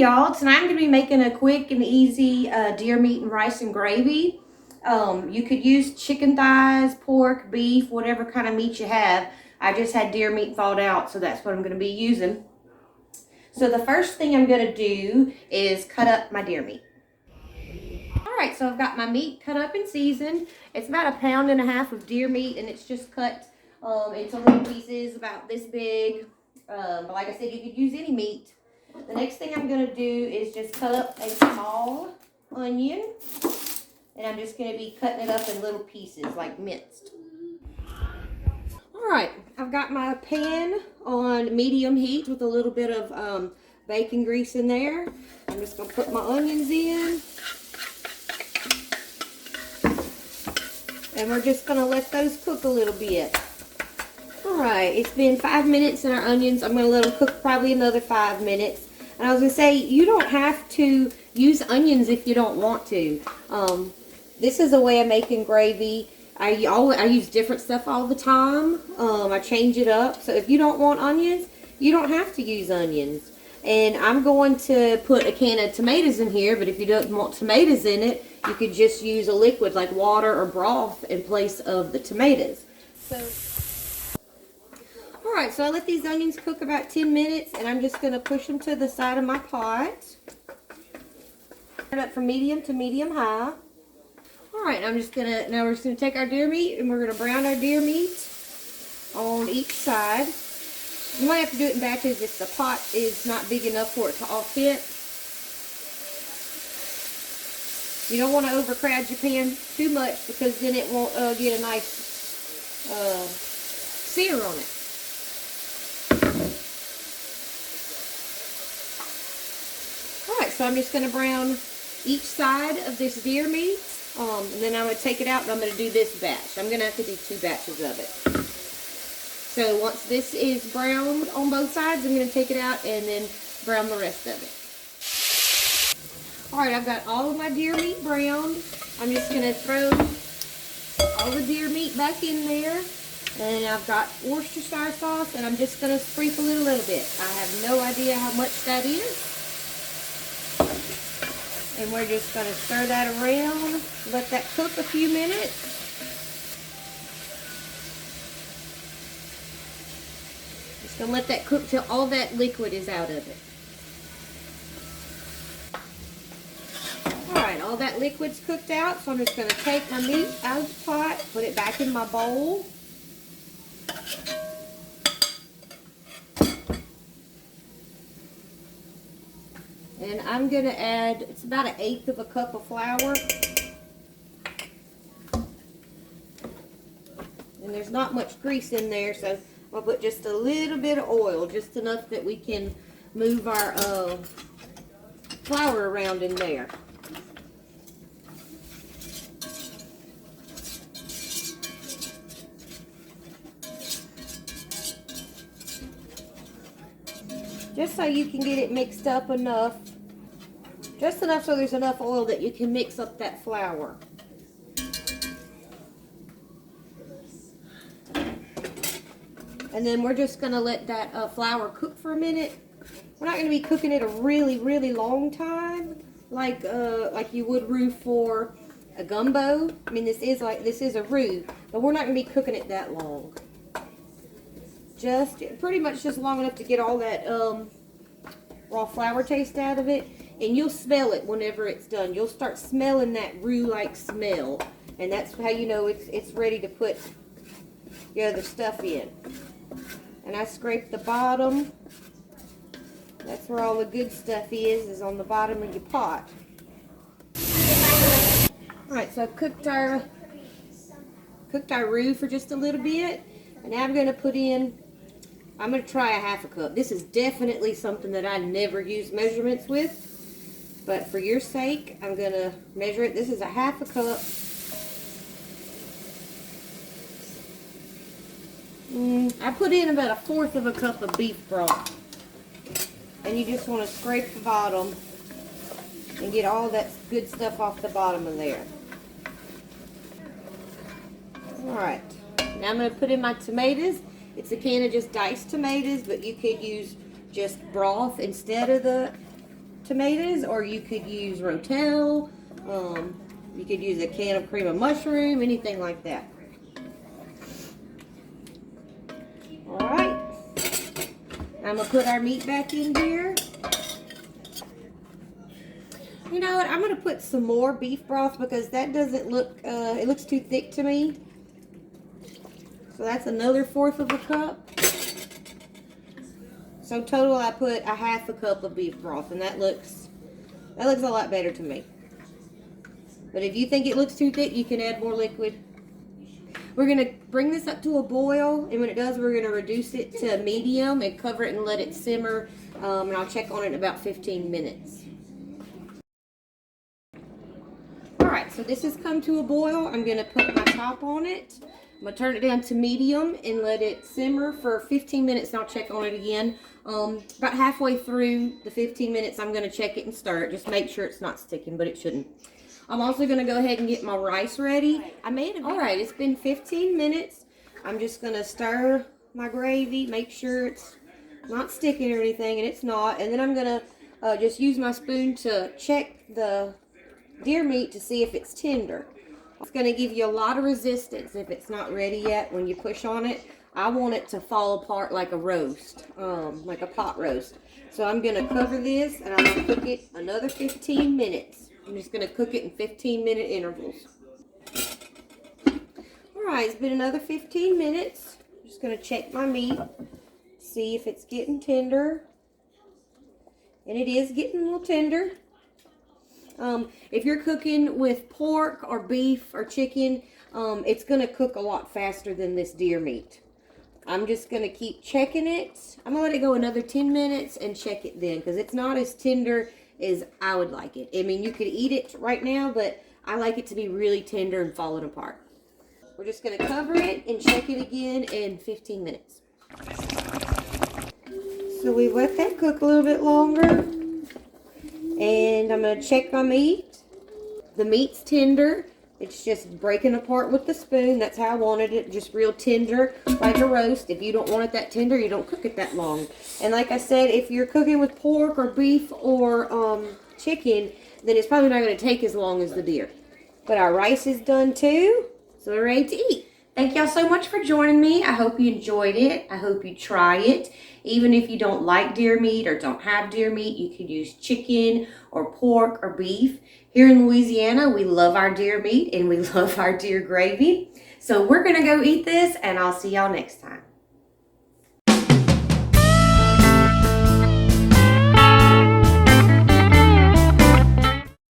y'all. Tonight I'm going to be making a quick and easy deer meat and rice and gravy. You could use chicken thighs, pork, beef, whatever kind of meat you have. I just had deer meat thawed out, so that's what I'm going to be using. So the first thing I'm going to do is cut up my deer meat. Alright, so I've got my meat cut up and seasoned. It's about 1.5 pounds of deer meat, and it's just cut into little pieces about this big. But like I said, you could use any meat. The next thing I'm going to do is just cut up a small onion. And I'm just going to be cutting it up in little pieces, like minced. Alright, I've got my pan on medium heat with a little bit of bacon grease in there. I'm just going to put my onions in. And we're just going to let those cook a little bit. Alright, it's been 5 minutes and our onions, I'm going to let them cook probably another 5 minutes. And I was going to say, you don't have to use onions if you don't want to. This is a way of making gravy. I use different stuff all the time. I change it up. So if you don't want onions, you don't have to use onions. And I'm going to put a can of tomatoes in here, but if you don't want tomatoes in it, you could just use a liquid like water or broth in place of the tomatoes. Alright, so I let these onions cook about 10 minutes, and I'm just going to push them to the side of my pot. Turn it up from medium to medium high. Alright, now we're just going to take our deer meat, and we're going to brown our deer meat on each side. You might have to do it in batches if the pot is not big enough for it to all fit. You don't want to overcrowd your pan too much, because then it won't get a nice sear on it. Alright, so I'm just going to brown each side of this deer meat. And then I'm going to take it out and I'm going to do this batch. I'm going to have to do 2 batches of it. So once this is browned on both sides, I'm going to take it out and then brown the rest of it. Alright, I've got all of my deer meat browned. I'm just going to throw all the deer meat back in there. And I've got Worcestershire sauce, and I'm just going to sprinkle it a little bit. I have no idea how much that is. And we're just going to stir that around, let that cook a few minutes. Just going to let that cook till all that liquid is out of it. Alright, all that liquid's cooked out, so I'm just going to take my meat out of the pot, put it back in my bowl. And I'm going to add, it's about 1/8 of a cup of flour. And there's not much grease in there, so I'll put just a little bit of oil, just enough that we can move our flour around in there. Just so you can get it mixed up enough. Just enough so there's enough oil that you can mix up that flour. And then we're just going to let that flour cook for a minute. We're not going to be cooking it a really, really long time, like you would roux for a gumbo. I mean, this is a roux, but we're not going to be cooking it that long. Just pretty much just long enough to get all that raw flour taste out of it, and you'll smell it whenever it's done. You'll start smelling that roux-like smell, and that's how you know it's ready to put your other stuff in. And I scrape the bottom. That's where all the good stuff is on the bottom of your pot. Alright, so I've cooked our roux for just a little bit, and now I'm going to put in, I'm going to try a 1/2 cup. This is definitely something that I never use measurements with, but for your sake, I'm going to measure it. This is a 1/2 cup. I put in about 1/4 of a cup of beef broth. And you just want to scrape the bottom and get all that good stuff off the bottom of there. Alright, now I'm going to put in my tomatoes. It's a can of just diced tomatoes, but you could use just broth instead of the tomatoes, or you could use Rotel. You could use a can of cream of mushroom, anything like that. All right. I'm gonna put our meat back in here. You know what? I'm gonna put some more beef broth because that doesn't look. It looks too thick to me. So that's another 1/4 of a cup. So total, I put a 1/2 cup of beef broth, and that looks a lot better to me. But if you think it looks too thick, you can add more liquid. We're gonna bring this up to a boil, and when it does, we're gonna reduce it to medium and cover it and let it simmer. And I'll check on it in about 15 minutes. All right, so this has come to a boil. I'm gonna put my top on it. I'm gonna turn it down to medium and let it simmer for 15 minutes, and I'll check on it again. About halfway through the 15 minutes, I'm gonna check it and stir it. Just make sure it's not sticking, but it shouldn't. I'm also gonna go ahead and get my rice ready. All right, it's been 15 minutes. I'm just gonna stir my gravy, make sure it's not sticking or anything, and it's not. And then I'm gonna just use my spoon to check the deer meat to see if it's tender. It's gonna give you a lot of resistance if it's not ready yet when you push on it. I want it to fall apart like a roast, like a pot roast. So I'm gonna cover this and I'm gonna cook it another 15 minutes. I'm just gonna cook it in 15-minute intervals. All right, it's been another 15 minutes. I'm just gonna check my meat, see if it's getting tender. And it is getting a little tender. If you're cooking with pork or beef or chicken, it's gonna cook a lot faster than this deer meat. I'm just gonna keep checking it. I'm gonna let it go another 10 minutes and check it then, because it's not as tender as I would like it. I mean, you could eat it right now, but I like it to be really tender and falling apart. We're just gonna cover it and check it again in 15 minutes. So we let that cook a little bit longer. And I'm gonna check my meat. The meat's tender. It's just breaking apart with the spoon. That's how I wanted it, just real tender, like a roast. If you don't want it that tender, you don't cook it that long. And like I said, if you're cooking with pork or beef or chicken, then it's probably not going to take as long as the deer. But our rice is done too, so we're ready to eat. Thank y'all so much for joining me. I hope you enjoyed it. I hope you try it. Even if you don't like deer meat or don't have deer meat, you could use chicken or pork or beef. Here in Louisiana, we love our deer meat and we love our deer gravy. So we're going to go eat this, and I'll see y'all next time.